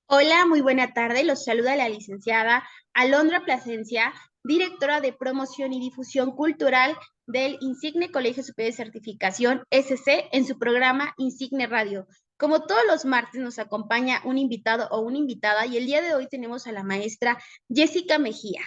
Hola, muy buena tarde. Los saluda la licenciada Alondra Plasencia, directora de Promoción y Difusión Cultural del Insigne Colegio Superior de Certificación SC en su programa Insigne Radio. Como todos los martes nos acompaña un invitado o una invitada y el día de hoy tenemos a la maestra Jessica Mejía.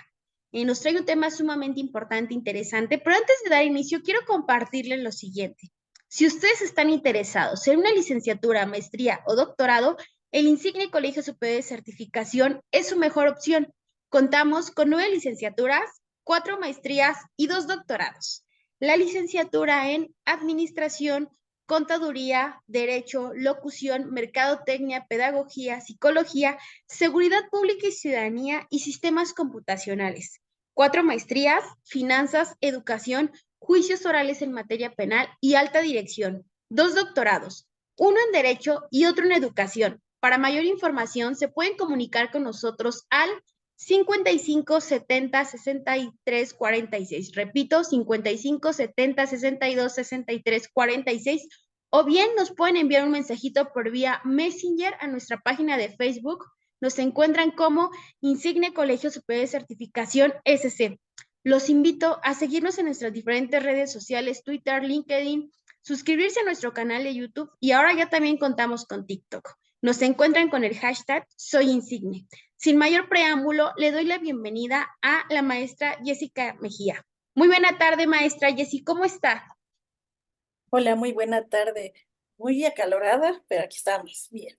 Nos trae un tema sumamente importante, interesante, pero antes de dar inicio quiero compartirles lo siguiente. Si ustedes están interesados en una licenciatura, maestría o doctorado, el Insigne Colegio Superior de Certificación es su mejor opción. Contamos con 9 licenciaturas, 4 maestrías y 2 doctorados. La licenciatura en Administración, Contaduría, Derecho, Locución, Mercadotecnia, Pedagogía, Psicología, Seguridad Pública y Ciudadanía y Sistemas Computacionales. 4 maestrías, Finanzas, Educación, Juicios orales en materia penal y Alta Dirección. 2 doctorados, uno en Derecho y otro en Educación. Para mayor información, se pueden comunicar con nosotros al 55 70 63 46. Repito, 55 70 62 63 46. O bien nos pueden enviar un mensajito por vía Messenger a nuestra página de Facebook. Nos encuentran como Insigne Colegio Superior de Certificación SC. Los invito a seguirnos en nuestras diferentes redes sociales, Twitter, LinkedIn, suscribirse a nuestro canal de YouTube y ahora ya también contamos con TikTok. Nos encuentran con el hashtag Soy Insigne. Sin mayor preámbulo, le doy la bienvenida a la maestra Jessica Mejía. Muy buena tarde, maestra Jessie, ¿cómo está? Hola, muy buena tarde. Muy acalorada, pero aquí estamos, bien.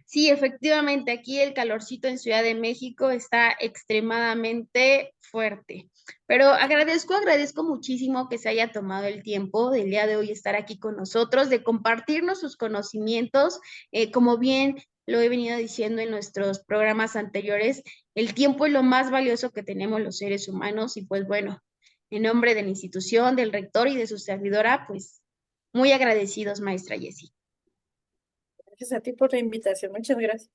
Sí, efectivamente, aquí el calorcito en Ciudad de México está extremadamente fuerte. Pero agradezco muchísimo que se haya tomado el tiempo del día de hoy estar aquí con nosotros, de compartirnos sus conocimientos. Como bien lo he venido diciendo en nuestros programas anteriores, el tiempo es lo más valioso que tenemos los seres humanos y pues bueno, en nombre de la institución, del rector y de su servidora, pues muy agradecidos, maestra Jessie. Gracias a ti por la invitación, muchas gracias.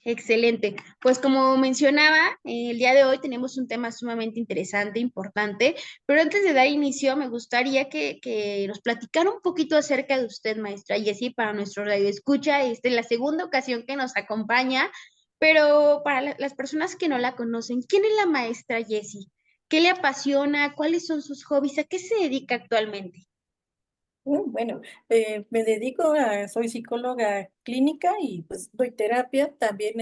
Excelente. Pues como mencionaba, el día de hoy tenemos un tema sumamente interesante, importante, pero antes de dar inicio, me gustaría que nos platicara un poquito acerca de usted, maestra Jessie, para nuestro radio escucha. Esta es la segunda ocasión que nos acompaña, pero para las personas que no la conocen, ¿quién es la maestra Jessie? ¿Qué le apasiona? ¿Cuáles son sus hobbies? ¿A qué se dedica actualmente? Bueno, me dedico soy psicóloga clínica y pues doy terapia. También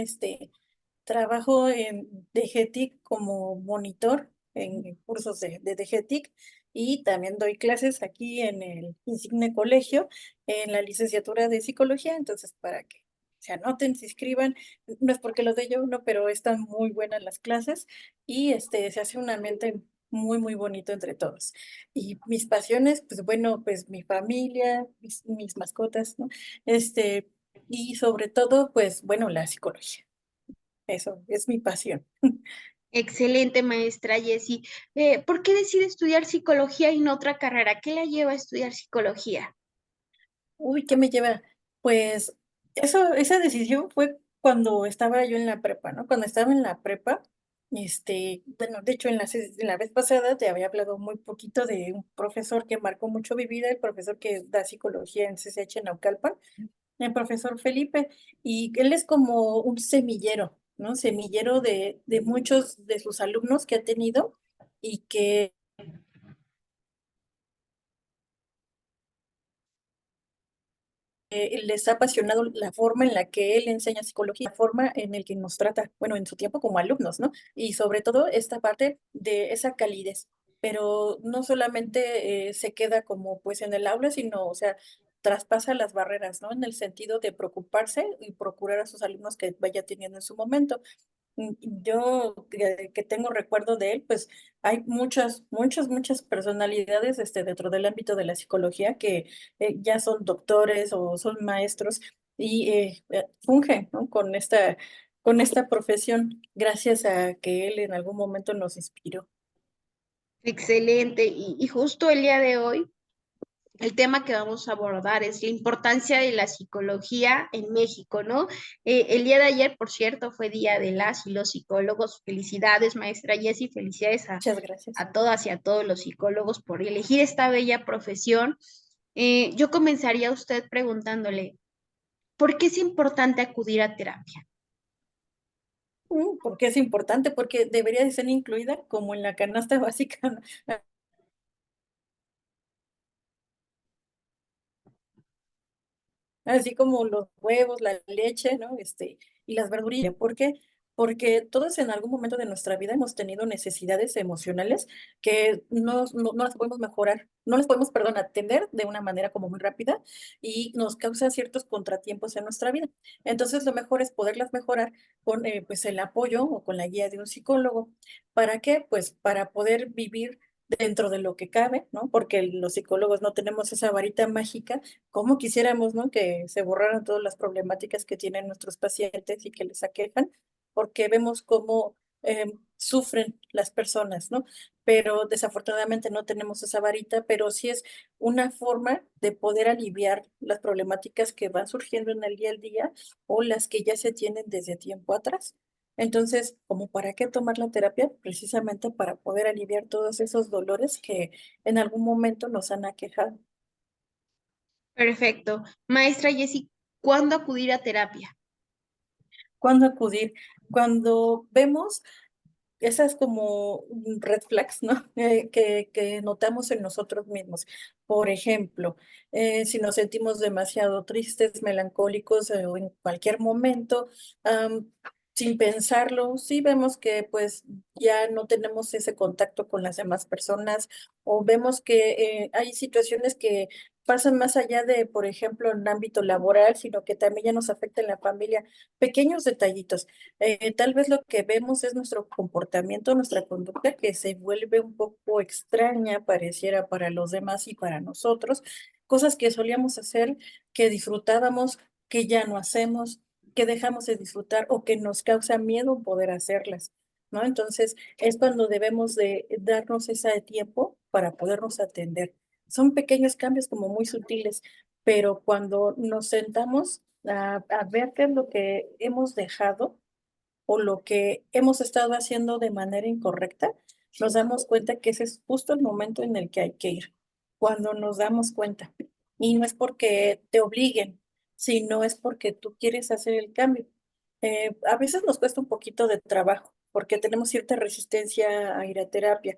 trabajo en DGTIC como monitor en cursos de DGTIC y también doy clases aquí en el Insigne Colegio en la licenciatura de psicología. Entonces, para que se anoten, se inscriban, no es porque lo dé yo, no, pero están muy buenas las clases y se hace un ambiente muy, muy bonito entre todos. Y mis pasiones, pues bueno, pues mi familia, mis mascotas, ¿no? Este, y sobre todo, pues bueno, la psicología. Eso es mi pasión. Excelente, maestra Jessie. ¿Por qué decide estudiar psicología y no otra carrera? ¿Qué la lleva a estudiar psicología? Uy, ¿qué me lleva? Pues esa decisión fue cuando estaba yo en la prepa, ¿no? Cuando estaba en la prepa, bueno, de hecho en la vez pasada te había hablado muy poquito de un profesor que marcó mucho mi vida, el profesor que da psicología en CCH Naucalpan, el profesor Felipe, y él es como un semillero, ¿no? Semillero de muchos de sus alumnos que ha tenido y que les ha apasionado la forma en la que él enseña psicología, la forma en el que nos trata, bueno, en su tiempo como alumnos, ¿no? Y sobre todo esta parte de esa calidez, pero no solamente se queda como pues en el aula, sino, o sea, traspasa las barreras, ¿no? En el sentido de preocuparse y procurar a sus alumnos que vaya teniendo en su momento. Yo que tengo recuerdo de él, pues hay muchas personalidades dentro del ámbito de la psicología que ya son doctores o son maestros y fungen, ¿no? Con esta profesión gracias a que él en algún momento nos inspiró. Excelente. Y justo el día de hoy, el tema que vamos a abordar es la importancia de la psicología en México, ¿no? El día de ayer, por cierto, fue Día de las y los psicólogos. Felicidades, maestra Jessie, felicidades Muchas gracias. a todas y a todos los psicólogos por elegir esta bella profesión. Yo comenzaría a usted preguntándole, ¿Por qué es importante acudir a terapia? ¿Por qué es importante? Porque debería de ser incluida como en la canasta básica, ¿no? Así como los huevos, la leche, ¿no? Y las verdurillas. ¿Por qué? Porque todos en algún momento de nuestra vida hemos tenido necesidades emocionales que no las podemos mejorar, no las podemos, perdón, atender de una manera como muy rápida y nos causa ciertos contratiempos en nuestra vida. Entonces, lo mejor es poderlas mejorar con pues el apoyo o con la guía de un psicólogo. ¿Para qué? Pues para poder vivir dentro de lo que cabe, ¿no? Porque los psicólogos no tenemos esa varita mágica como quisiéramos, ¿no? Que se borraran todas las problemáticas que tienen nuestros pacientes y que les aquejan, porque vemos cómo sufren las personas, ¿no? Pero desafortunadamente no tenemos esa varita, pero sí es una forma de poder aliviar las problemáticas que van surgiendo en el día al día o las que ya se tienen desde tiempo atrás. Entonces, ¿como para qué tomar la terapia? Precisamente para poder aliviar todos esos dolores que en algún momento nos han aquejado. Perfecto. Maestra Jessie, ¿cuándo acudir a terapia? ¿Cuándo acudir? Cuando vemos esas como red flags, ¿no? Que notamos en nosotros mismos. Por ejemplo, si nos sentimos demasiado tristes, melancólicos o en cualquier momento, am, sin pensarlo, sí vemos que pues ya no tenemos ese contacto con las demás personas o vemos que hay situaciones que pasan más allá de, por ejemplo, en ámbito laboral, sino que también ya nos afecta en la familia, pequeños detallitos. Tal vez lo que vemos es nuestro comportamiento, nuestra conducta que se vuelve un poco extraña, pareciera para los demás y para nosotros, cosas que solíamos hacer, que disfrutábamos, que ya no hacemos, que dejamos de disfrutar o que nos causa miedo poder hacerlas, ¿no? Entonces es cuando debemos de darnos ese tiempo para podernos atender. Son pequeños cambios como muy sutiles, pero cuando nos sentamos a ver qué es lo que hemos dejado o lo que hemos estado haciendo de manera incorrecta, nos damos cuenta que ese es justo el momento en el que hay que ir, cuando nos damos cuenta. Y no es porque te obliguen, sino es porque tú quieres hacer el cambio. A veces nos cuesta un poquito de trabajo porque tenemos cierta resistencia a ir a terapia.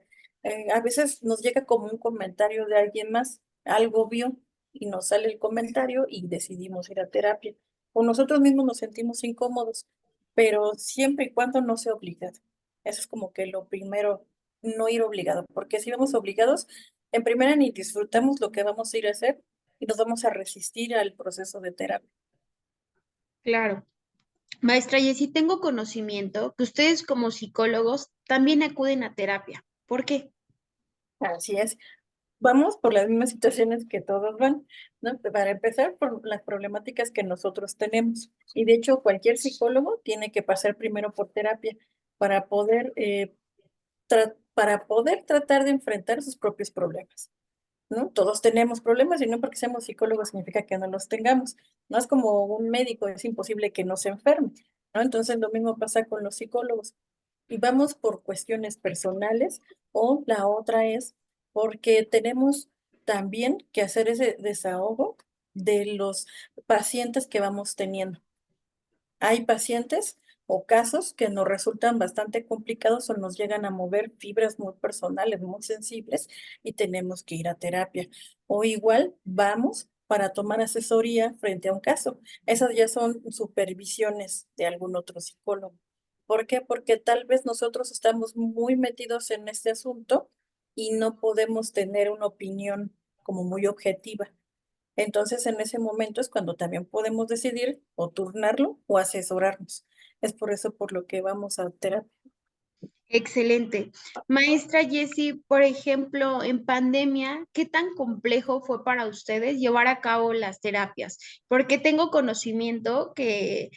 A veces nos llega como un comentario de alguien más, algo vio y nos sale el comentario y decidimos ir a terapia. O nosotros mismos nos sentimos incómodos, pero siempre y cuando no sea obligado. Eso es como que lo primero, no ir obligado, porque si vamos obligados, en primera ni disfrutamos lo que vamos a ir a hacer y nos vamos a resistir al proceso de terapia. Claro. Maestra Jessie, tengo conocimiento que ustedes como psicólogos también acuden a terapia. ¿Por qué? Así es. Vamos por las mismas situaciones que todos van, ¿no? Para empezar, por las problemáticas que nosotros tenemos. Y de hecho, cualquier psicólogo tiene que pasar primero por terapia para poder, para poder tratar de enfrentar sus propios problemas. ¿No? Todos tenemos problemas y no porque seamos psicólogos significa que no los tengamos. No es como un médico, es imposible que no se enferme, ¿no? Entonces lo mismo pasa con los psicólogos. Y vamos por cuestiones personales o la otra es porque tenemos también que hacer ese desahogo de los pacientes que vamos teniendo. Hay pacientes o casos que nos resultan bastante complicados o nos llegan a mover fibras muy personales, muy sensibles y tenemos que ir a terapia. O igual vamos para tomar asesoría frente a un caso. Esas ya son supervisiones de algún otro psicólogo. ¿Por qué? Porque tal vez nosotros estamos muy metidos en este asunto y no podemos tener una opinión como muy objetiva. Entonces, en ese momento es cuando también podemos decidir o turnarlo o asesorarnos. Es por eso por lo que vamos a terapia. Excelente. Maestra Jessie, por ejemplo, en pandemia, ¿qué tan complejo fue para ustedes llevar a cabo las terapias? Porque tengo conocimiento que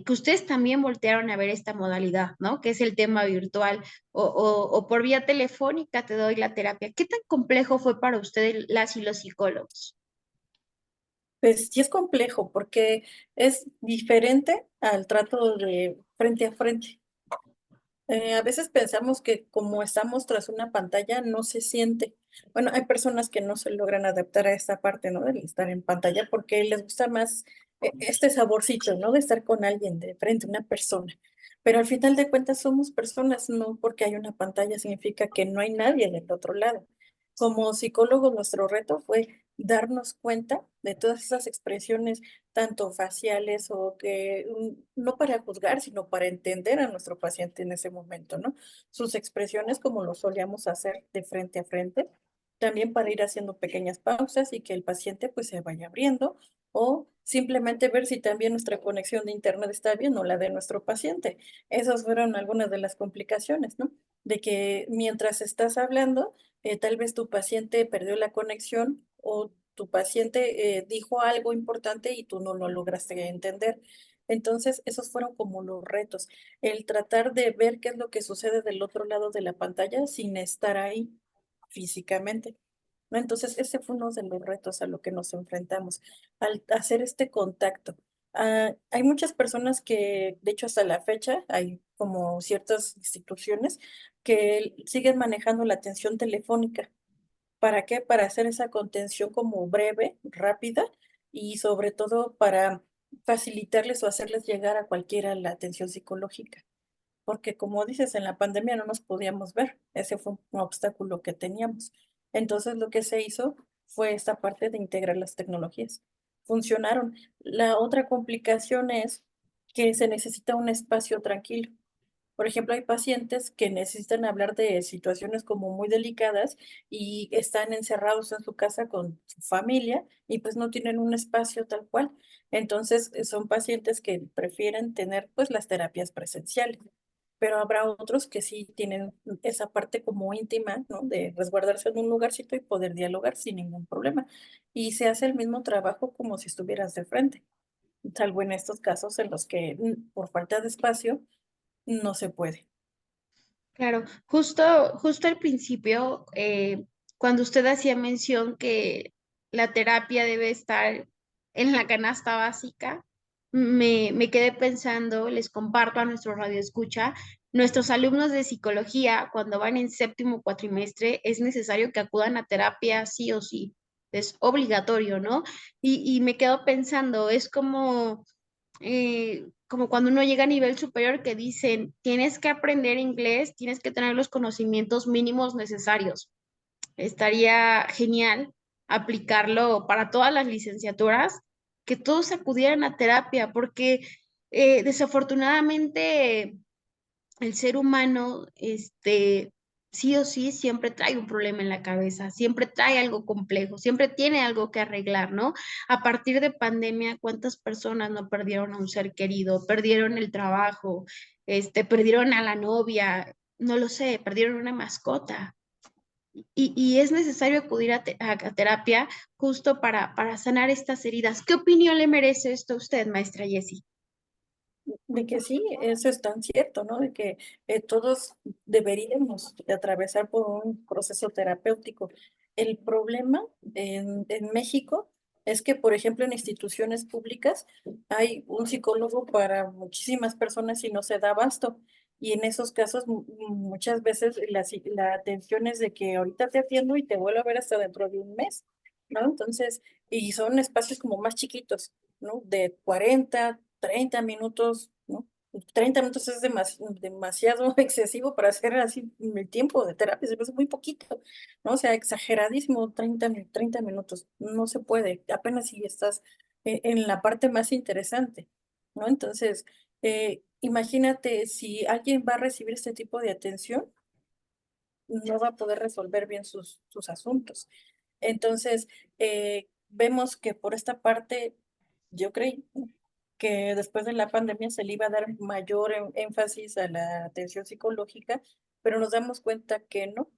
ustedes también voltearon a ver esta modalidad, ¿no? Que es el tema virtual o por vía telefónica te doy la terapia. ¿Qué tan complejo fue para ustedes las y los psicólogos? Pues sí es complejo porque es diferente al trato de frente a frente. A veces pensamos que como estamos tras una pantalla no se siente. Bueno, hay personas que no se logran adaptar a esta parte, ¿no? Del estar en pantalla porque les gusta más este saborcito, ¿no? De estar con alguien de frente, una persona. Pero al final de cuentas somos personas, no porque hay una pantalla significa que no hay nadie del otro lado. Como psicólogos, nuestro reto fue darnos cuenta de todas esas expresiones, tanto faciales o que, no para juzgar, sino para entender a nuestro paciente en ese momento, ¿no? Sus expresiones como lo solíamos hacer de frente a frente, también para ir haciendo pequeñas pausas y que el paciente pues se vaya abriendo o simplemente ver si también nuestra conexión de internet está bien o la de nuestro paciente. Esas fueron algunas de las complicaciones, ¿no? De que mientras estás hablando, tal vez tu paciente perdió la conexión o tu paciente dijo algo importante y tú no lo lograste entender. Entonces, esos fueron como los retos, el tratar de ver qué es lo que sucede del otro lado de la pantalla sin estar ahí físicamente, ¿no? Entonces, ese fue uno de los retos a lo que nos enfrentamos, al hacer este contacto. Hay muchas personas que, de hecho, hasta la fecha, hay como ciertas instituciones que siguen manejando la atención telefónica. ¿Para qué? Para hacer esa contención como breve, rápida y sobre todo para facilitarles o hacerles llegar a cualquiera la atención psicológica. Porque como dices, en la pandemia no nos podíamos ver, ese fue un obstáculo que teníamos. Entonces lo que se hizo fue esta parte de integrar las tecnologías. Funcionaron. La otra complicación es que se necesita un espacio tranquilo. Por ejemplo, hay pacientes que necesitan hablar de situaciones como muy delicadas y están encerrados en su casa con su familia y pues no tienen un espacio tal cual. Entonces, son pacientes que prefieren tener pues las terapias presenciales, pero habrá otros que sí tienen esa parte como íntima, ¿no? De resguardarse en un lugarcito y poder dialogar sin ningún problema. Y se hace el mismo trabajo como si estuvieras de frente, salvo en estos casos en los que por falta de espacio no se puede. Claro, justo al principio, cuando usted hacía mención que la terapia debe estar en la canasta básica, me quedé pensando, les comparto a nuestro radio escucha, nuestros alumnos de psicología, cuando van en séptimo cuatrimestre, es necesario que acudan a terapia sí o sí, es obligatorio, ¿no? Y me quedo pensando, es como cuando uno llega a nivel superior que dicen, tienes que aprender inglés, tienes que tener los conocimientos mínimos necesarios. Estaría genial aplicarlo para todas las licenciaturas, que todos acudieran a terapia, porque desafortunadamente el ser humano, sí o sí, siempre trae un problema en la cabeza, siempre trae algo complejo, siempre tiene algo que arreglar, ¿no? A partir de pandemia, ¿cuántas personas no perdieron a un ser querido? Perdieron el trabajo, perdieron a la novia, no lo sé, perdieron una mascota. Y es necesario acudir a terapia justo para sanar estas heridas. ¿Qué opinión le merece esto a usted, maestra Jessie? De que sí, eso es tan cierto, ¿no? De que todos deberíamos de atravesar por un proceso terapéutico. El problema en México es que, por ejemplo, en instituciones públicas hay un psicólogo para muchísimas personas y no se da abasto. Y en esos casos, muchas veces la atención es de que ahorita te atiendo y te vuelvo a ver hasta dentro de un mes, ¿no? Entonces, y son espacios como más chiquitos, ¿no? De 40, 30 minutos, ¿no? 30 minutos es demasiado excesivo para hacer así el tiempo de terapia, se me hace muy poquito, ¿no? O sea, exageradísimo, 30 minutos, no se puede, apenas si estás en la parte más interesante, ¿no? Entonces, imagínate si alguien va a recibir este tipo de atención, no va a poder resolver bien sus asuntos. Entonces, vemos que por esta parte, yo creí que después de la pandemia se le iba a dar mayor énfasis a la atención psicológica, pero nos damos cuenta que no.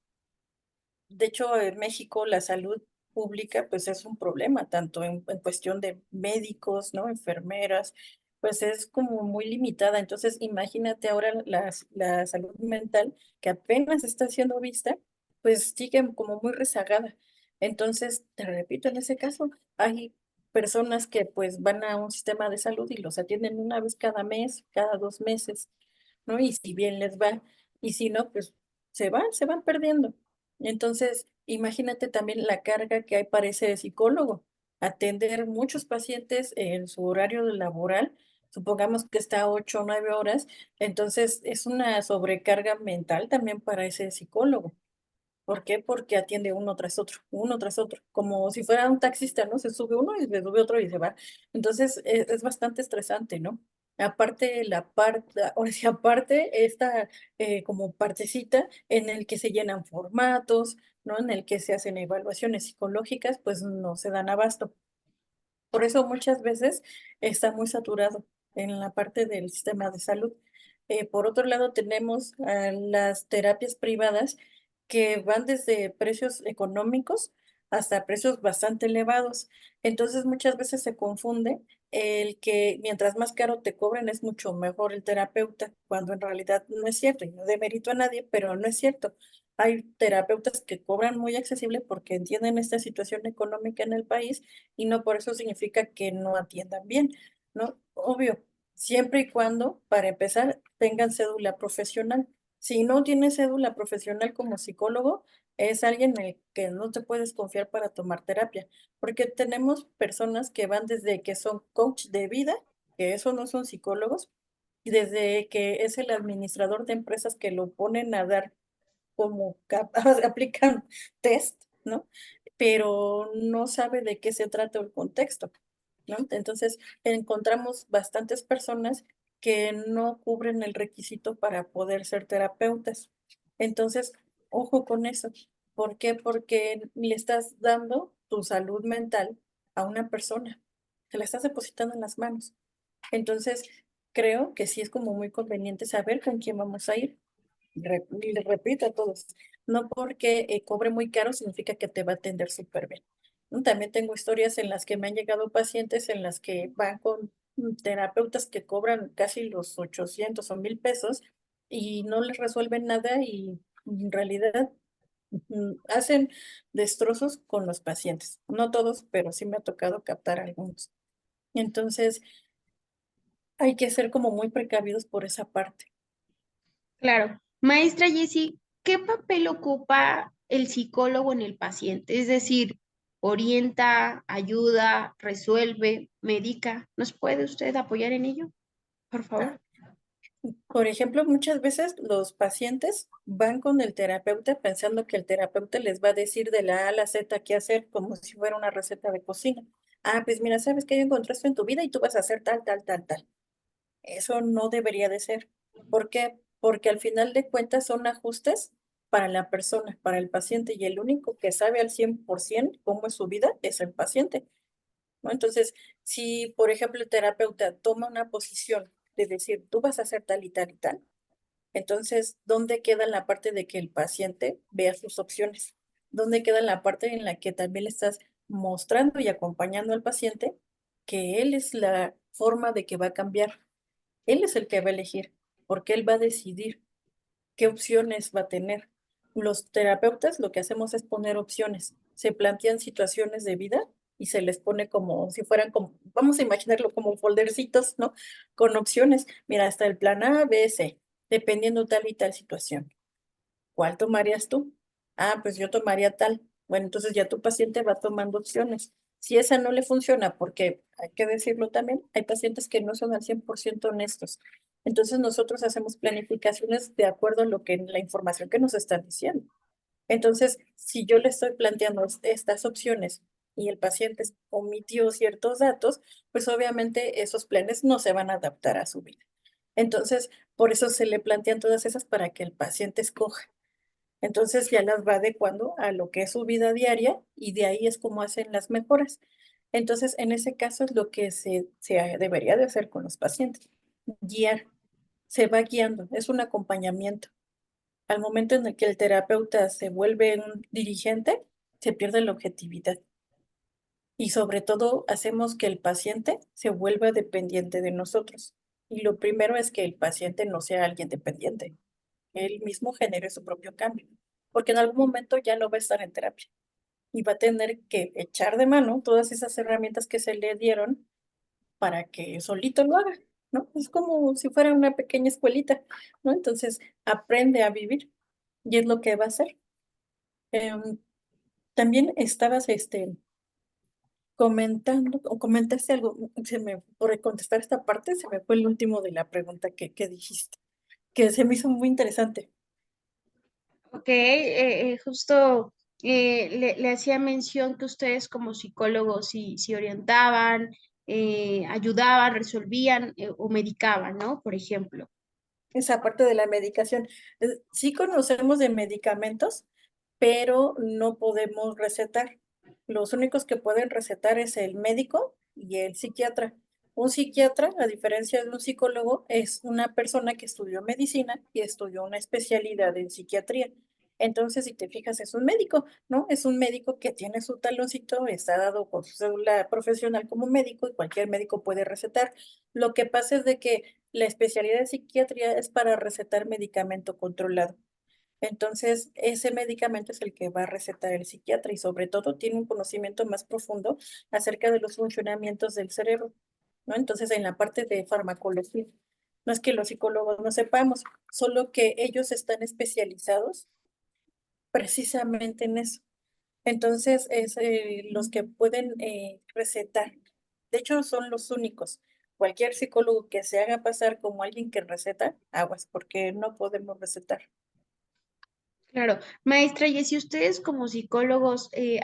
De hecho, en México la salud pública pues es un problema, tanto en cuestión de médicos, ¿no? Enfermeras, pues es como muy limitada. Entonces, imagínate ahora la salud mental que apenas está siendo vista, pues sigue como muy rezagada. Entonces, te repito, en ese caso hay personas que pues van a un sistema de salud y los atienden una vez cada mes, cada 2 meses, ¿no? Y si bien les va, y si no, pues se van perdiendo. Entonces, imagínate también la carga que hay para ese psicólogo, atender muchos pacientes en su horario laboral. Supongamos que está 8 o 9 horas, entonces es una sobrecarga mental también para ese psicólogo. ¿Por qué? Porque atiende uno tras otro, como si fuera un taxista, ¿no? Se sube uno y se sube otro y se va. Entonces, es bastante estresante, ¿no? Aparte, ahora sí, aparte, esta como partecita en el que se llenan formatos, ¿no? En el que se hacen evaluaciones psicológicas, pues no se dan abasto. Por eso muchas veces está muy saturado en la parte del sistema de salud. Por otro lado, tenemos las terapias privadas que van desde precios económicos hasta precios bastante elevados. Entonces, muchas veces se confunde el que mientras más caro te cobren es mucho mejor el terapeuta, cuando en realidad no es cierto. Y no demerito a nadie, pero no es cierto. Hay terapeutas que cobran muy accesible porque entienden esta situación económica en el país y no por eso significa que no atiendan bien, ¿no? Obvio, siempre y cuando, para empezar, tengan cédula profesional. Si no tienes cédula profesional como psicólogo, es alguien en el que no te puedes confiar para tomar terapia, porque tenemos personas que van desde que son coach de vida, que eso no son psicólogos, y desde que es el administrador de empresas que lo ponen a dar como aplican test, ¿no? Pero no sabe de qué se trata el contexto, ¿no? Entonces, encontramos bastantes personas que no cubren el requisito para poder ser terapeutas. Entonces, ojo con eso. ¿Por qué? Porque le estás dando tu salud mental a una persona, te la estás depositando en las manos. Entonces, creo que sí es como muy conveniente saber con quién vamos a ir. Y le repito a todos, no porque cobre muy caro significa que te va a atender súper bien. ¿No? También tengo historias en las que me han llegado pacientes en las que van con terapeutas que cobran casi los 800 o 1000 pesos y no les resuelven nada y en realidad hacen destrozos con los pacientes. No todos, pero sí me ha tocado captar algunos. Entonces, hay que ser como muy precavidos por esa parte. Claro. Maestra Jessie, ¿qué papel ocupa el psicólogo en el paciente? Es decir, orienta, ayuda, resuelve, medica. ¿Nos puede usted apoyar en ello, por favor? Por ejemplo, muchas veces los pacientes van con el terapeuta pensando que el terapeuta les va a decir de la A a la Z qué hacer, como si fuera una receta de cocina. Ah, pues mira, sabes que encontraste en tu vida y tú vas a hacer tal, tal, tal, tal. Eso no debería de ser. ¿Por qué? Porque al final de cuentas son ajustes para la persona, para el paciente, y el único que sabe al 100% cómo es su vida es el paciente, ¿no? Entonces, si, por ejemplo, el terapeuta toma una posición de decir, tú vas a hacer tal y tal y tal, entonces, ¿dónde queda la parte de que el paciente vea sus opciones? ¿Dónde queda la parte en la que también le estás mostrando y acompañando al paciente que él es la forma de que va a cambiar? Él es el que va a elegir, porque él va a decidir qué opciones va a tener. Los terapeutas lo que hacemos es poner opciones. Se plantean situaciones de vida y se les pone como si fueran como, vamos a imaginarlo como foldercitos, ¿no? Con opciones. Mira, hasta el plan A, B, C, dependiendo tal y tal situación. ¿Cuál tomarías tú? Ah, pues yo tomaría tal. Bueno, entonces ya tu paciente va tomando opciones. Si esa no le funciona, porque hay que decirlo también, hay pacientes que no son al 100% honestos. Entonces nosotros hacemos planificaciones de acuerdo a lo que la información que nos están diciendo. Entonces, si yo le estoy planteando estas opciones y el paciente omitió ciertos datos, pues obviamente esos planes no se van a adaptar a su vida. Entonces, por eso se le plantean todas esas para que el paciente escoja. Entonces ya las va adecuando a lo que es su vida diaria y de ahí es como hacen las mejoras. Entonces, en ese caso es lo que se debería de hacer con los pacientes. Guiar, se va guiando, es un acompañamiento. Al momento en el que el terapeuta se vuelve un dirigente, se pierde la objetividad. Y sobre todo, hacemos que el paciente se vuelva dependiente de nosotros. Y lo primero es que el paciente no sea alguien dependiente, él mismo genere su propio cambio, porque en algún momento ya no va a estar en terapia y va a tener que echar de mano todas esas herramientas que se le dieron para que solito lo haga, ¿no? Es como si fuera una pequeña escuelita, ¿no? Entonces aprende a vivir y es lo que va a hacer. Em, también estabas, comentando, o comentaste algo, por contestar esta parte, se me fue el último de la pregunta que dijiste, que se me hizo muy interesante. Ok, justo le hacía mención que ustedes como psicólogos sí orientaban, ayudaban, resolvían o medicaban, ¿no? Por ejemplo. Esa parte de la medicación. Sí conocemos de medicamentos, pero no podemos recetar. Los únicos que pueden recetar es el médico y el psiquiatra. Un psiquiatra, a diferencia de un psicólogo, es una persona que estudió medicina y estudió una especialidad en psiquiatría. Entonces, si te fijas, es un médico, ¿no? Es un médico que tiene su taloncito, está dado con su cédula profesional como médico y cualquier médico puede recetar. Lo que pasa es de que la especialidad de psiquiatría es para recetar medicamento controlado. Entonces, ese medicamento es el que va a recetar el psiquiatra y sobre todo tiene un conocimiento más profundo acerca de los funcionamientos del cerebro, ¿no? Entonces, en la parte de farmacología, no es que los psicólogos no sepamos, solo que ellos están especializados precisamente en eso. Entonces, es los que pueden recetar. De hecho, son los únicos. Cualquier psicólogo que se haga pasar como alguien que receta, aguas, porque no podemos recetar. Claro, maestra, y si ustedes como psicólogos le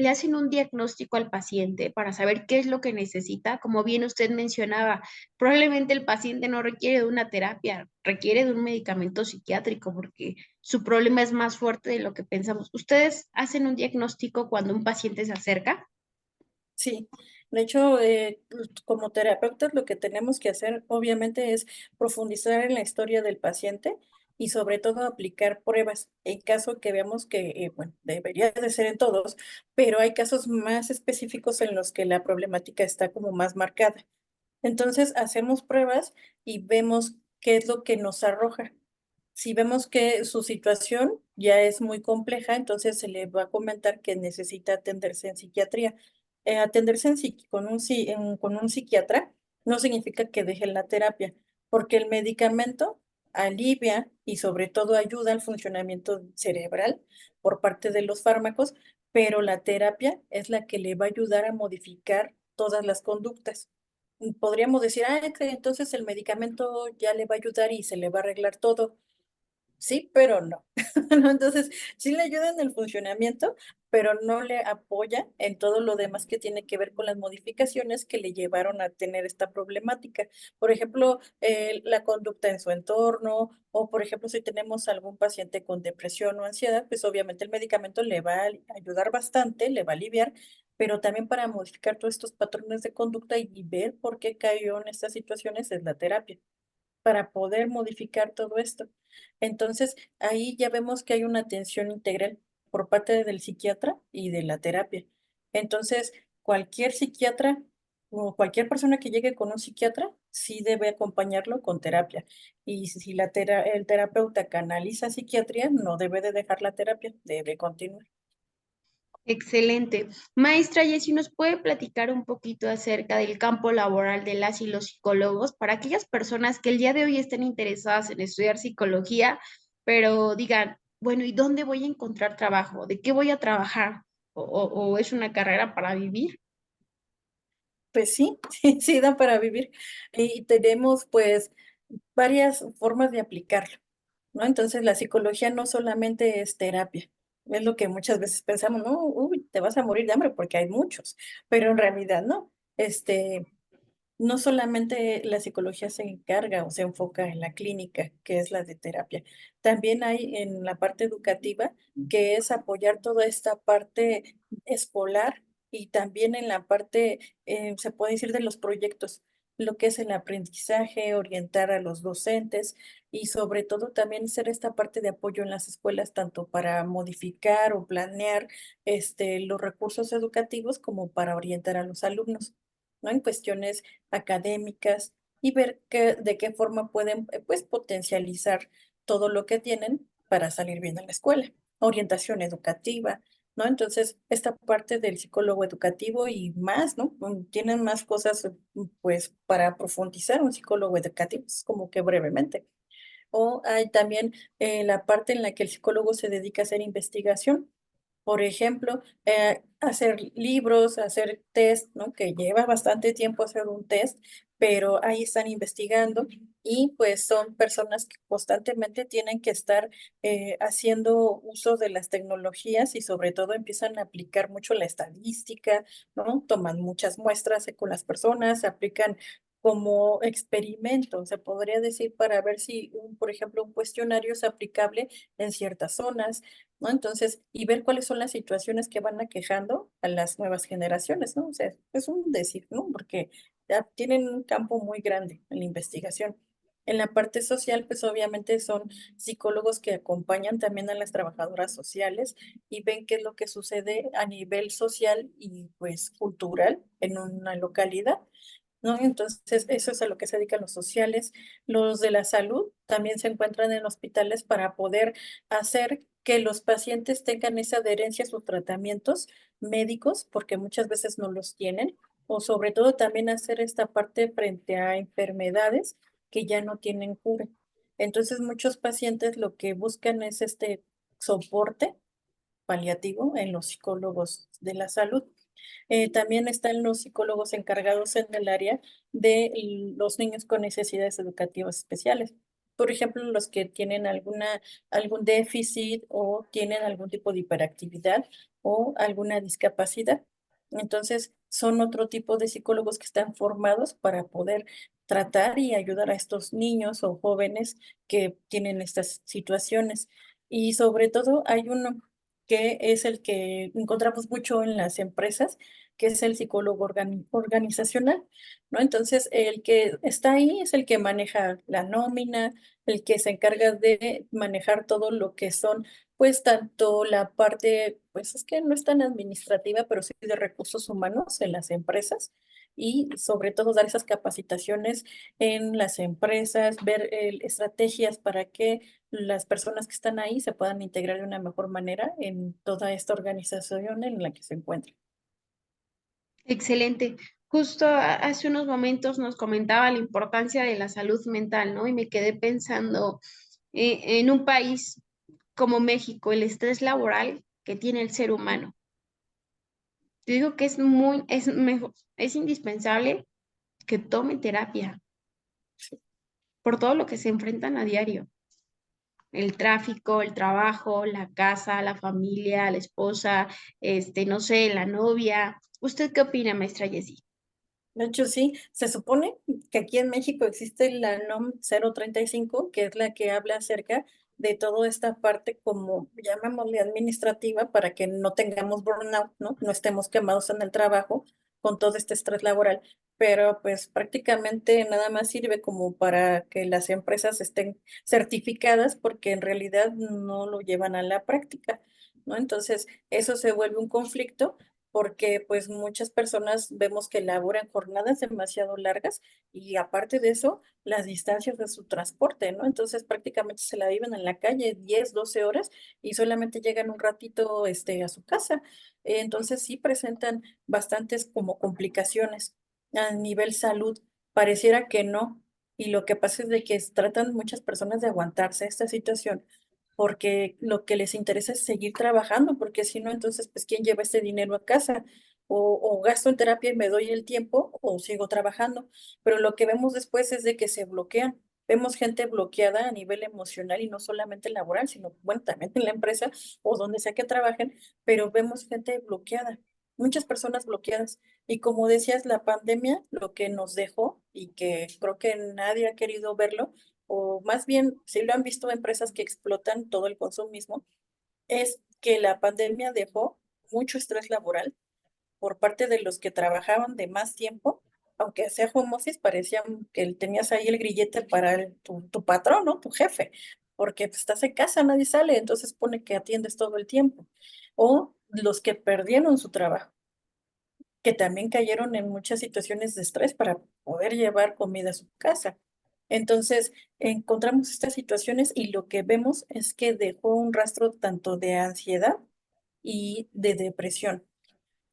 hacen un diagnóstico al paciente para saber qué es lo que necesita, como bien usted mencionaba, probablemente el paciente no requiere de una terapia, requiere de un medicamento psiquiátrico porque su problema es más fuerte de lo que pensamos. ¿Ustedes hacen un diagnóstico cuando un paciente se acerca? Sí, de hecho, como terapeutas lo que tenemos que hacer obviamente es profundizar en la historia del paciente y sobre todo aplicar pruebas en caso que veamos que, bueno, debería de ser en todos, pero hay casos más específicos en los que la problemática está como más marcada. Entonces hacemos pruebas y vemos qué es lo que nos arroja. Si vemos que su situación ya es muy compleja, entonces se le va a comentar que necesita atenderse en psiquiatría. Atenderse con un psiquiatra no significa que deje la terapia, porque el medicamento alivia y sobre todo ayuda al funcionamiento cerebral por parte de los fármacos, pero la terapia es la que le va a ayudar a modificar todas las conductas. Podríamos decir, que entonces el medicamento ya le va a ayudar y se le va a arreglar todo. Sí, pero no. ¿No? Entonces, sí le ayuda en el funcionamiento, pero no le apoya en todo lo demás que tiene que ver con las modificaciones que le llevaron a tener esta problemática. Por ejemplo, la conducta en su entorno, o por ejemplo, si tenemos algún paciente con depresión o ansiedad, pues obviamente el medicamento le va a ayudar bastante, le va a aliviar, pero también para modificar todos estos patrones de conducta y ver por qué cayó en estas situaciones es la terapia para poder modificar todo esto. Entonces, ahí ya vemos que hay una atención integral por parte del psiquiatra y de la terapia. Entonces, cualquier psiquiatra o cualquier persona que llegue con un psiquiatra, sí debe acompañarlo con terapia. Y si el terapeuta canaliza psiquiatría, no debe de dejar la terapia, debe continuar. Excelente. Maestra Jessie, ¿nos puede platicar un poquito acerca del campo laboral de las y los psicólogos para aquellas personas que el día de hoy estén interesadas en estudiar psicología, pero digan, bueno, ¿y dónde voy a encontrar trabajo? ¿De qué voy a trabajar? ¿O es una carrera para vivir? Pues sí, sí, sí da para vivir. Y tenemos pues varias formas de aplicarlo, ¿no? Entonces la psicología no solamente es terapia, es lo que muchas veces pensamos, no, uy, te vas a morir de hambre porque hay muchos, pero en realidad no. No solamente la psicología se encarga o se enfoca en la clínica, que es la de terapia, también hay en la parte educativa, que es apoyar toda esta parte escolar y también en la parte, se puede decir, de los proyectos, lo que es el aprendizaje, orientar a los docentes y sobre todo también ser esta parte de apoyo en las escuelas, tanto para modificar o planear los recursos educativos como para orientar a los alumnos, ¿no? En cuestiones académicas y ver de qué forma pueden pues potencializar todo lo que tienen para salir bien en la escuela. Orientación educativa, ¿no? Entonces, esta parte del psicólogo educativo y más, ¿no? Tienen más cosas pues para profundizar un psicólogo educativo, es como que brevemente. O hay también la parte en la que el psicólogo se dedica a hacer investigación. Por ejemplo, hacer libros, hacer test, ¿no? Que lleva bastante tiempo hacer un test, pero ahí están investigando y pues son personas que constantemente tienen que estar haciendo uso de las tecnologías y sobre todo empiezan a aplicar mucho la estadística, ¿no? Toman muchas muestras con las personas, aplican como experimento, se podría decir, para ver si, por ejemplo, un cuestionario es aplicable en ciertas zonas, ¿no? Entonces, y ver cuáles son las situaciones que van aquejando a las nuevas generaciones, ¿no? O sea, es un decir, ¿no? Porque ya tienen un campo muy grande en la investigación. En la parte social, pues obviamente son psicólogos que acompañan también a las trabajadoras sociales y ven qué es lo que sucede a nivel social y pues cultural en una localidad, ¿no? Entonces, eso es a lo que se dedican los sociales. Los de la salud también se encuentran en hospitales para poder hacer que los pacientes tengan esa adherencia a sus tratamientos médicos, porque muchas veces no los tienen, o sobre todo también hacer esta parte frente a enfermedades que ya no tienen cura. Entonces, muchos pacientes lo que buscan es este soporte paliativo en los psicólogos de la salud. También están los psicólogos encargados en el área de los niños con necesidades educativas especiales. Por ejemplo, los que tienen algún déficit o tienen algún tipo de hiperactividad o alguna discapacidad. Entonces, son otro tipo de psicólogos que están formados para poder tratar y ayudar a estos niños o jóvenes que tienen estas situaciones. Y sobre todo hay uno que es el que encontramos mucho en las empresas, que es el psicólogo organizacional, ¿no? Entonces, el que está ahí es el que maneja la nómina, el que se encarga de manejar todo lo que son, pues, tanto la parte, pues, es que no es tan administrativa, pero sí de recursos humanos en las empresas. Y sobre todo dar esas capacitaciones en las empresas, ver estrategias para que las personas que están ahí se puedan integrar de una mejor manera en toda esta organización en la que se encuentran. Excelente. Justo hace unos momentos nos comentaba la importancia de la salud mental, ¿no? Y me quedé pensando en un país como México, el estrés laboral que tiene el ser humano. Yo digo que es mejor, es indispensable que tome terapia por todo lo que se enfrentan a diario. El tráfico, el trabajo, la casa, la familia, la esposa, no sé, la novia. ¿Usted qué opina, maestra Jessie? De hecho, sí, se supone que aquí en México existe la NOM 035, que es la que habla acerca de toda esta parte, como llamémosle administrativa, para que no tengamos burnout, ¿no? No estemos quemados en el trabajo con todo este estrés laboral. Pero pues prácticamente nada más sirve como para que las empresas estén certificadas, porque en realidad no lo llevan a la práctica, ¿no? Entonces, eso se vuelve un conflicto porque pues muchas personas vemos que laboran jornadas demasiado largas y aparte de eso, las distancias de su transporte, ¿no? Entonces prácticamente se la viven en la calle 10 12 horas y solamente llegan un ratito a su casa. Entonces sí presentan bastantes como complicaciones a nivel salud. Pareciera que no. Y lo que pasa es de que tratan muchas personas de aguantarse esta situación porque lo que les interesa es seguir trabajando, porque si no, entonces, pues, ¿quién lleva este dinero a casa? O gasto en terapia y me doy el tiempo, o sigo trabajando. Pero lo que vemos después es de que se bloquean. Vemos gente bloqueada a nivel emocional y no solamente laboral, sino, bueno, también en la empresa o donde sea que trabajen, pero vemos gente bloqueada, muchas personas bloqueadas. Y como decías, la pandemia, lo que nos dejó, y que creo que nadie ha querido verlo, o más bien, si lo han visto empresas que explotan todo el consumismo, es que la pandemia dejó mucho estrés laboral por parte de los que trabajaban de más tiempo, aunque sea home office, parecía que tenías ahí el grillete para tu patrón, ¿no? Tu jefe, porque pues, estás en casa, nadie sale, entonces pone que atiendes todo el tiempo. O los que perdieron su trabajo, que también cayeron en muchas situaciones de estrés para poder llevar comida a su casa. Entonces, encontramos estas situaciones y lo que vemos es que dejó un rastro tanto de ansiedad y de depresión.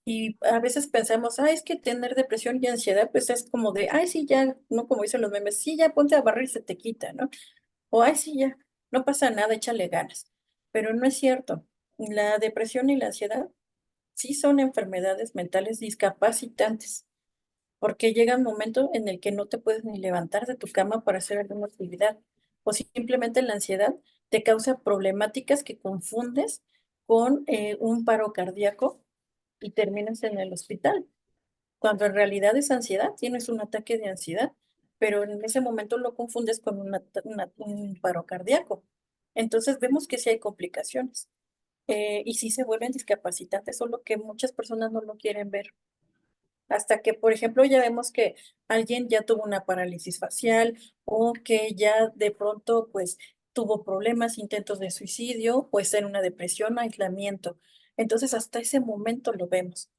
Y a veces pensamos, es que tener depresión y ansiedad, pues es como de, ay, sí, ya, no como dicen los memes, sí, ya ponte a barrer y se te quita, ¿no? O, ay, sí, ya, no pasa nada, échale ganas. Pero no es cierto. La depresión y la ansiedad sí son enfermedades mentales discapacitantes, porque llega un momento en el que no te puedes ni levantar de tu cama para hacer alguna actividad, o simplemente la ansiedad te causa problemáticas que confundes con un paro cardíaco y terminas en el hospital, cuando en realidad es ansiedad, tienes un ataque de ansiedad, pero en ese momento lo confundes con un paro cardíaco. Entonces vemos que sí hay complicaciones y sí se vuelven discapacitantes, solo que muchas personas no lo quieren ver. Hasta que, por ejemplo, ya vemos que alguien ya tuvo una parálisis facial o que ya de pronto, pues, tuvo problemas, intentos de suicidio, pues en una depresión, aislamiento. Entonces, hasta ese momento lo vemos.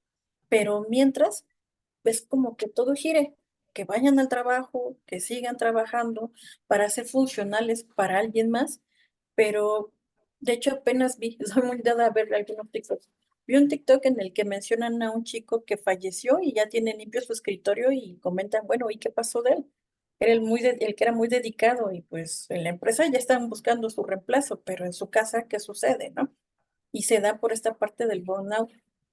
Pero mientras, es como que todo gire, que vayan al trabajo, que sigan trabajando para ser funcionales para alguien más, pero de hecho apenas vi, soy muy dada a ver algunos TikToks. Vi un TikTok en el que mencionan a un chico que falleció y ya tiene limpio su escritorio y comentan, bueno, ¿y qué pasó de él? Era el que era muy dedicado y pues en la empresa ya están buscando su reemplazo, pero en su casa, ¿qué sucede, no? Y se da por esta parte del burnout.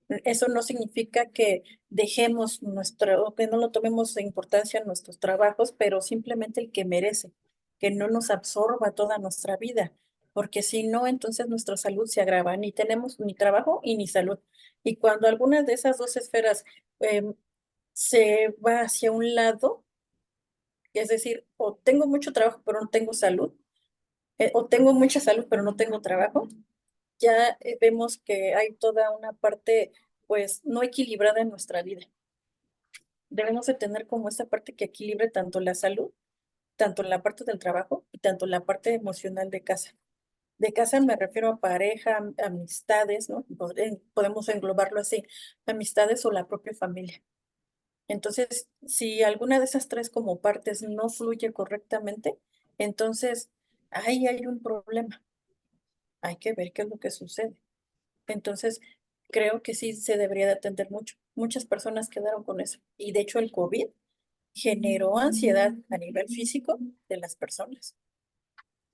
Eso no significa que dejemos o que no lo tomemos de importancia en nuestros trabajos, pero simplemente el que merece, que no nos absorba toda nuestra vida, porque si no, entonces nuestra salud se agrava, ni tenemos ni trabajo y ni salud. Y cuando alguna de esas dos esferas em, se va hacia un lado, es decir, o tengo mucho trabajo pero no tengo salud, o tengo mucha salud pero no tengo trabajo, ya vemos que hay toda una parte, pues, no equilibrada en nuestra vida. Debemos de tener como esta parte que equilibre tanto la salud, tanto la parte del trabajo y tanto la parte emocional de casa. De casa me refiero a pareja, amistades, ¿no? Podemos englobarlo así, amistades o la propia familia. Entonces, si alguna de esas tres como partes no fluye correctamente, entonces ahí hay un problema. Hay que ver qué es lo que sucede. Entonces, creo que sí se debería de atender mucho. Muchas personas quedaron con eso. Y de hecho, el COVID generó ansiedad a nivel físico de las personas.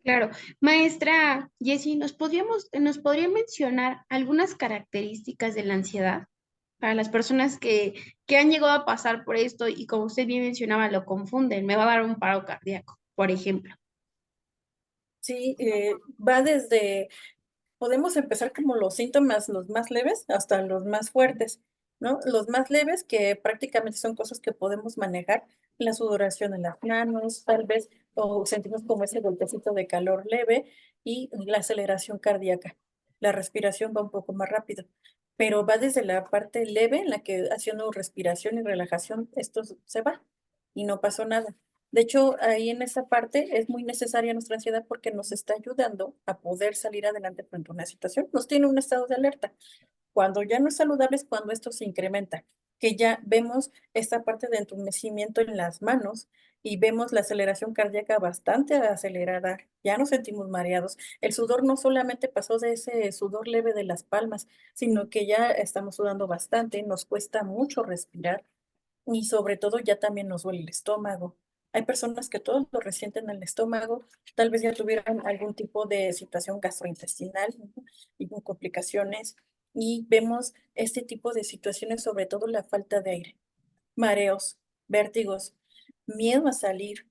Claro. Maestra Jessie, nos podría mencionar algunas características de la ansiedad para las personas que han llegado a pasar por esto y como usted bien mencionaba, lo confunden? Me va a dar un paro cardíaco, por ejemplo. Sí, va desde podemos empezar como los síntomas, los más leves, hasta los más fuertes, ¿no? Los más leves que prácticamente son cosas que podemos manejar, la sudoración en las manos, tal vez, o sentimos como ese golpecito de calor leve y la aceleración cardíaca. La respiración va un poco más rápido, pero va desde la parte leve en la que haciendo respiración y relajación, esto se va y no pasó nada. De hecho, ahí en esa parte es muy necesaria nuestra ansiedad porque nos está ayudando a poder salir adelante frente a una situación. Nos tiene un estado de alerta. Cuando ya no es saludable es cuando esto se incrementa, que ya vemos esta parte de entumecimiento en las manos y vemos la aceleración cardíaca bastante acelerada. Ya nos sentimos mareados. El sudor no solamente pasó de ese sudor leve de las palmas, sino que ya estamos sudando bastante, nos cuesta mucho respirar y sobre todo ya también nos duele el estómago. Hay personas que todos lo resienten en el estómago, tal vez ya tuvieran algún tipo de situación gastrointestinal, ¿no? Y con complicaciones. Y vemos este tipo de situaciones, sobre todo la falta de aire, mareos, vértigos, miedo a salir,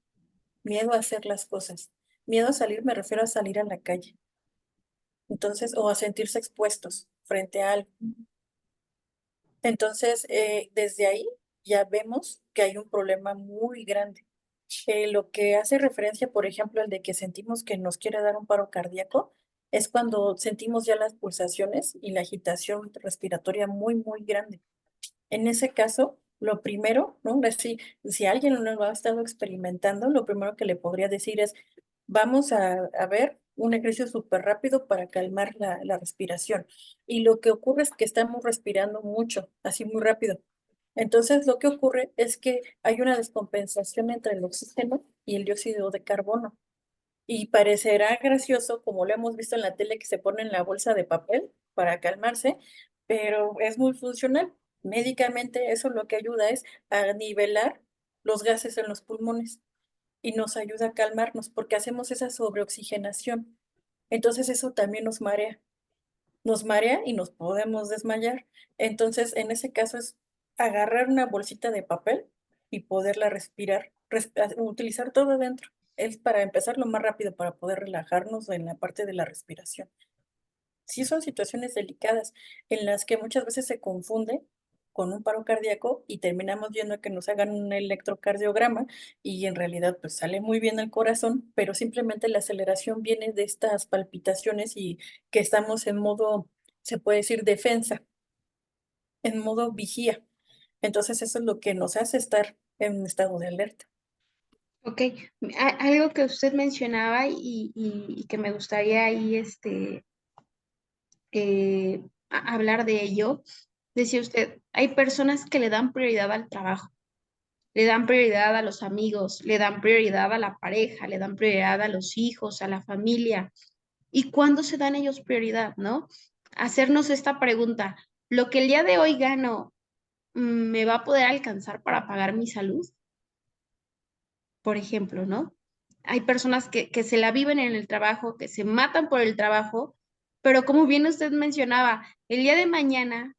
miedo a hacer las cosas. Miedo a salir me refiero a salir a la calle. Entonces, o a sentirse expuestos frente a algo. Entonces, desde ahí ya vemos que hay un problema muy grande. Lo que hace referencia, por ejemplo, el de que sentimos que nos quiere dar un paro cardíaco, es cuando sentimos ya las pulsaciones y la agitación respiratoria muy, muy grande. En ese caso, lo primero, ¿no? Si alguien lo ha estado experimentando, lo primero que le podría decir es, vamos a ver un ejercicio súper rápido para calmar la respiración. Y lo que ocurre es que estamos respirando mucho, así muy rápido. Entonces, lo que ocurre es que hay una descompensación entre el oxígeno y el dióxido de carbono. Y parecerá gracioso, como lo hemos visto en la tele, que se pone en la bolsa de papel para calmarse, pero es muy funcional. Médicamente, eso lo que ayuda es a nivelar los gases en los pulmones y nos ayuda a calmarnos porque hacemos esa sobreoxigenación. Entonces, eso también nos marea. nos marea y nos podemos desmayar. Entonces, en ese caso es agarrar una bolsita de papel y poderla respirar, utilizar todo adentro. Es para empezar lo más rápido para poder relajarnos en la parte de la respiración. Sí son situaciones delicadas en las que muchas veces se confunde con un paro cardíaco y terminamos viendo que nos hagan un electrocardiograma y en realidad pues sale muy bien el corazón, pero simplemente la aceleración viene de estas palpitaciones y que estamos en modo, se puede decir, defensa, en modo vigía. Entonces eso es lo que nos hace estar en un estado de alerta. Ok, algo que usted mencionaba y que me gustaría ahí hablar de ello, decía usted, hay personas que le dan prioridad al trabajo, le dan prioridad a los amigos, le dan prioridad a la pareja, le dan prioridad a los hijos, a la familia. ¿Y cuándo se dan ellos prioridad, no? Hacernos esta pregunta, ¿lo que el día de hoy gano me va a poder alcanzar para pagar mi salud? Por ejemplo, ¿no? Hay personas que se la viven en el trabajo, que se matan por el trabajo, pero como bien usted mencionaba, el día de mañana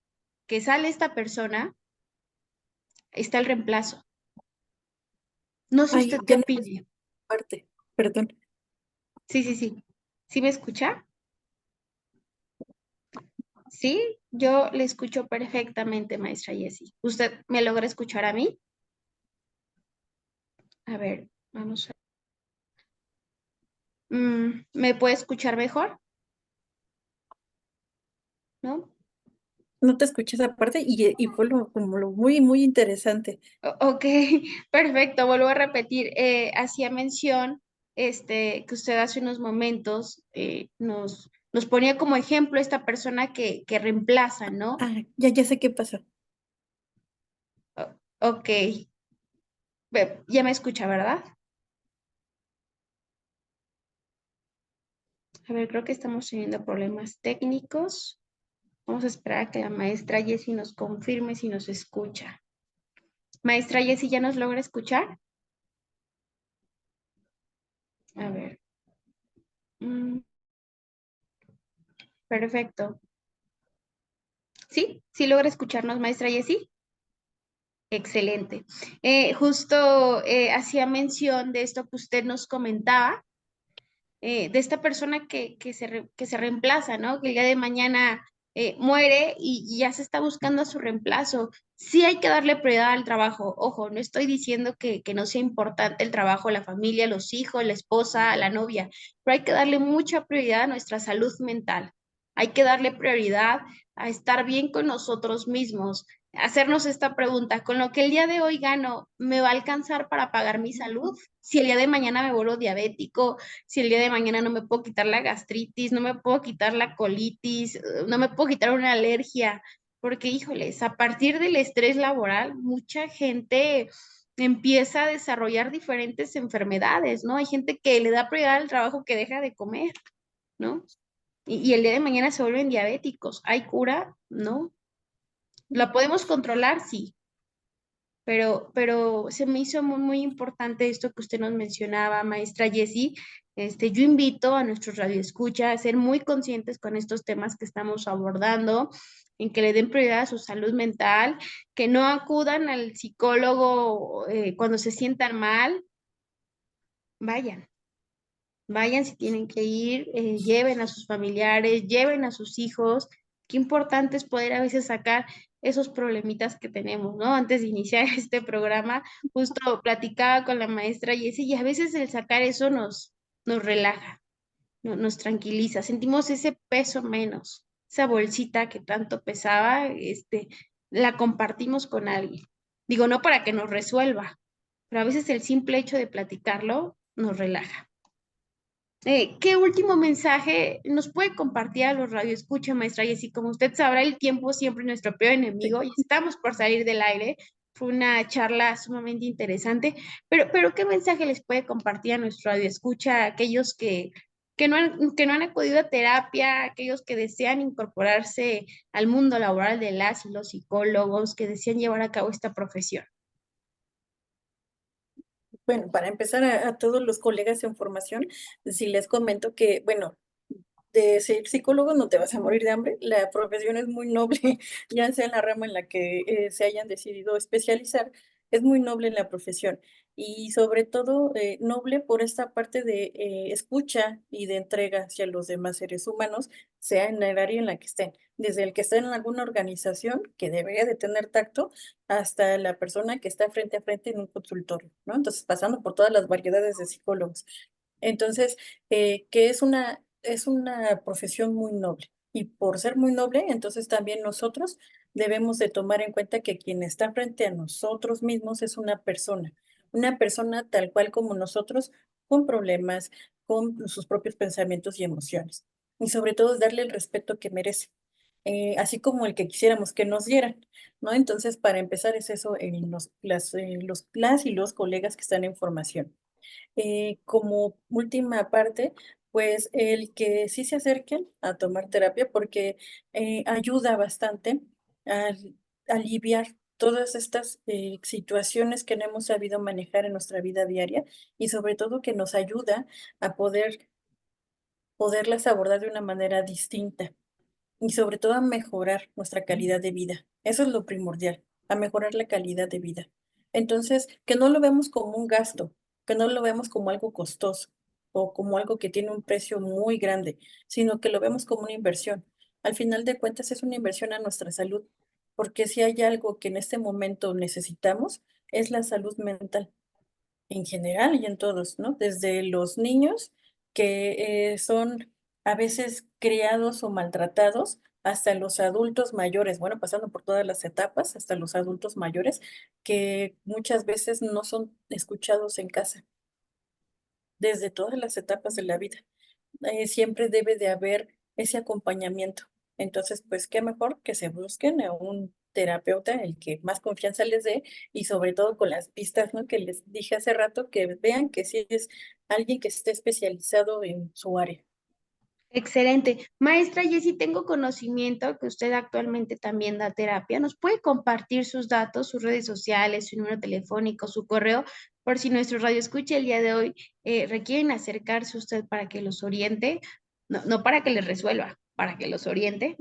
que sale esta persona, está el reemplazo. No sé Ay, usted qué ya no es opine. parte, perdón. Sí, sí, sí. ¿Sí me escucha? Sí, yo le escucho perfectamente, maestra Jessie. ¿Usted me logra escuchar a mí? A ver, vamos a... ¿Me puede escuchar mejor? ¿No? No te escuché esa parte y fue como lo muy, muy interesante. Ok, perfecto, vuelvo a repetir. Hacía mención que usted hace unos momentos nos ponía como ejemplo esta persona que reemplaza, ¿no? Ah, ya sé qué pasó. Ok, ya me escucha, ¿verdad? A ver, creo que estamos teniendo problemas técnicos. Vamos a esperar a que la maestra Jessie nos confirme si nos escucha. Maestra Jessie, ¿ya nos logra escuchar? A ver. Mm, perfecto. ¿Sí? ¿Sí logra escucharnos, maestra Jessie? Excelente. Justo hacía mención de esto que usted nos comentaba, de esta persona que se reemplaza, ¿no? Que el día de mañana muere y ya se está buscando a su reemplazo. Sí hay que darle prioridad al trabajo. Ojo, no estoy diciendo que no sea importante el trabajo, la familia, los hijos, la esposa, la novia, pero hay que darle mucha prioridad a nuestra salud mental. Hay que darle prioridad a estar bien con nosotros mismos, hacernos esta pregunta, ¿con lo que el día de hoy gano, me va a alcanzar para pagar mi salud? Si el día de mañana me vuelvo diabético, si el día de mañana no me puedo quitar la gastritis, no me puedo quitar la colitis, no me puedo quitar una alergia, porque híjoles, a partir del estrés laboral, mucha gente empieza a desarrollar diferentes enfermedades, ¿no? Hay gente que le da prioridad al trabajo que deja de comer, ¿no? Y el día de mañana se vuelven diabéticos. ¿Hay cura? No. ¿La podemos controlar? Sí, pero se me hizo muy, muy importante esto que usted nos mencionaba, maestra Jessie. Yo invito a nuestros radioescuchas a ser muy conscientes con estos temas que estamos abordando, en que le den prioridad a su salud mental, que no acudan al psicólogo cuando se sientan mal, vayan. Vayan si tienen que ir, lleven a sus familiares, lleven a sus hijos. Qué importante es poder a veces sacar esos problemitas que tenemos, ¿no? Antes de iniciar este programa, justo platicaba con la maestra Jessie y a veces el sacar eso nos relaja, nos tranquiliza, sentimos ese peso menos, esa bolsita que tanto pesaba, la compartimos con alguien. Digo, no para que nos resuelva, pero a veces el simple hecho de platicarlo nos relaja. ¿Qué último mensaje nos puede compartir a los radioescucha, maestra? Y así como usted sabrá, el tiempo siempre es nuestro peor Sí. enemigo y estamos por salir del aire. Fue una charla sumamente interesante, pero ¿qué mensaje les puede compartir a nuestro radioescucha, a aquellos que no han acudido a terapia, aquellos que desean incorporarse al mundo laboral de las y los psicólogos, que desean llevar a cabo esta profesión? Bueno, para empezar a todos los colegas en formación, sí les comento que, bueno, de ser psicólogo no te vas a morir de hambre. La profesión es muy noble, ya sea en la rama en la que se hayan decidido especializar, es muy noble la profesión y sobre todo noble por esta parte de escucha y de entrega hacia los demás seres humanos, sea en el área en la que estén, desde el que está en alguna organización que debería de tener tacto hasta la persona que está frente a frente en un consultorio, ¿no? Entonces, pasando por todas las variedades de psicólogos. Entonces, que es una profesión muy noble. Y por ser muy noble, entonces también nosotros debemos de tomar en cuenta que quien está frente a nosotros mismos es una persona tal cual como nosotros, con problemas, con sus propios pensamientos y emociones. Y sobre todo darle el respeto que merece, así como el que quisiéramos que nos dieran, ¿no? Entonces, para empezar, es eso en las y los colegas que están en formación. Como última parte, pues el que sí se acerquen a tomar terapia porque ayuda bastante a aliviar todas estas situaciones que no hemos sabido manejar en nuestra vida diaria y sobre todo que nos ayuda a poderlas abordar de una manera distinta y sobre todo a mejorar nuestra calidad de vida. Eso es lo primordial, a mejorar la calidad de vida. Entonces, que no lo vemos como un gasto, que no lo vemos como algo costoso o como algo que tiene un precio muy grande, sino que lo vemos como una inversión. Al final de cuentas, es una inversión a nuestra salud, porque si hay algo que en este momento necesitamos, es la salud mental en general y en todos, ¿no? Desde los niños que son a veces criados o maltratados hasta los adultos mayores, bueno, pasando por todas las etapas, hasta los adultos mayores que muchas veces no son escuchados en casa, desde todas las etapas de la vida. Siempre debe de haber ese acompañamiento. Entonces, pues, qué mejor que se busquen a un terapeuta, el que más confianza les dé, y sobre todo con las pistas, ¿no? Que les dije hace rato, que vean que sí es alguien que esté especializado en su área. Excelente. Maestra Jessie, tengo conocimiento que usted actualmente también da terapia. ¿Nos puede compartir sus datos, sus redes sociales, su número telefónico, su correo, por si nuestro radio escucha el día de hoy requieren acercarse a usted para que los oriente? No, no para que les resuelva, para que los oriente.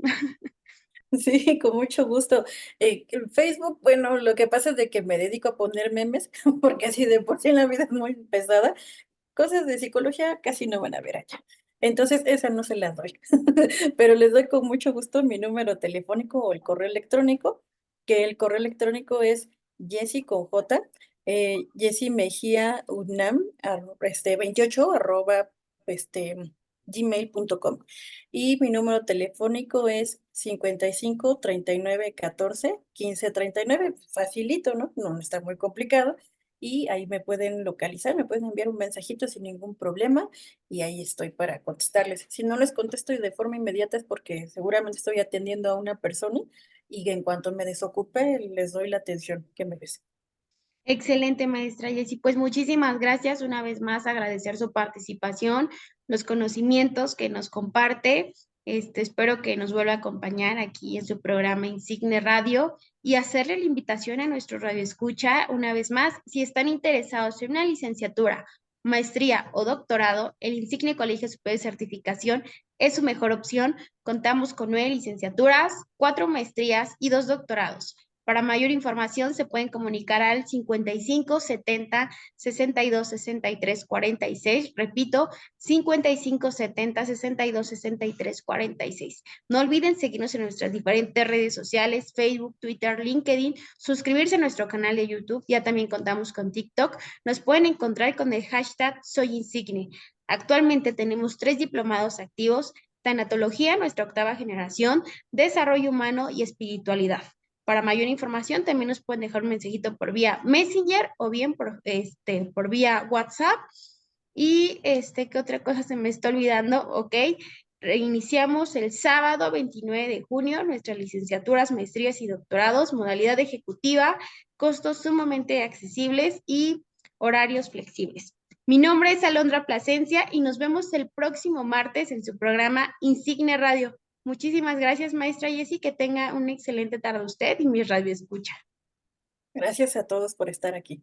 Sí, con mucho gusto. En Facebook, bueno, lo que pasa es de que me dedico a poner memes, porque así de por sí la vida es muy pesada. Cosas de psicología casi no van a ver allá. Entonces, esa no se las doy. Pero les doy con mucho gusto mi número telefónico o el correo electrónico, que el correo electrónico es Jessie con J, Jessie Mejía UNAM, 28 gmail.com. Y mi número telefónico es 55 39 14 15 39. Facilito, ¿no? No está muy complicado y ahí me pueden localizar, me pueden enviar un mensajito sin ningún problema y ahí estoy para contestarles. Si no les contesto de forma inmediata es porque seguramente estoy atendiendo a una persona y en cuanto me desocupe les doy la atención que merecen. Excelente, maestra Jessie. Pues muchísimas gracias una vez más, agradecer su participación, los conocimientos que nos comparte. Espero que nos vuelva a acompañar aquí en su programa Insigne Radio y hacerle la invitación a nuestro radio escucha una vez más. Si están interesados en una licenciatura, maestría o doctorado, el Insigne Colegio Superior de Certificación es su mejor opción. Contamos con 9 licenciaturas, 4 maestrías y 2 doctorados. Para mayor información se pueden comunicar al 55 70 62 63 46. Repito, 55 70 62 63 46. No olviden seguirnos en nuestras diferentes redes sociales, Facebook, Twitter, LinkedIn, suscribirse a nuestro canal de YouTube. Ya también contamos con TikTok. Nos pueden encontrar con el hashtag Soy Insigne. Actualmente tenemos 3 diplomados activos: tanatología, nuestra octava generación, desarrollo humano y espiritualidad. Para mayor información también nos pueden dejar un mensajito por vía Messenger o bien por vía WhatsApp. Y ¿qué otra cosa se me está olvidando? Ok, reiniciamos el sábado 29 de junio nuestras licenciaturas, maestrías y doctorados, modalidad ejecutiva, costos sumamente accesibles y horarios flexibles. Mi nombre es Alondra Plasencia y nos vemos el próximo martes en su programa Insigne Radio. Muchísimas gracias, maestra Jessie, que tenga una excelente tarde usted y mi radio escucha. Gracias a todos por estar aquí.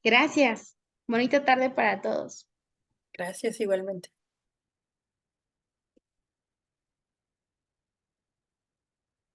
Gracias. Bonita tarde para todos. Gracias igualmente.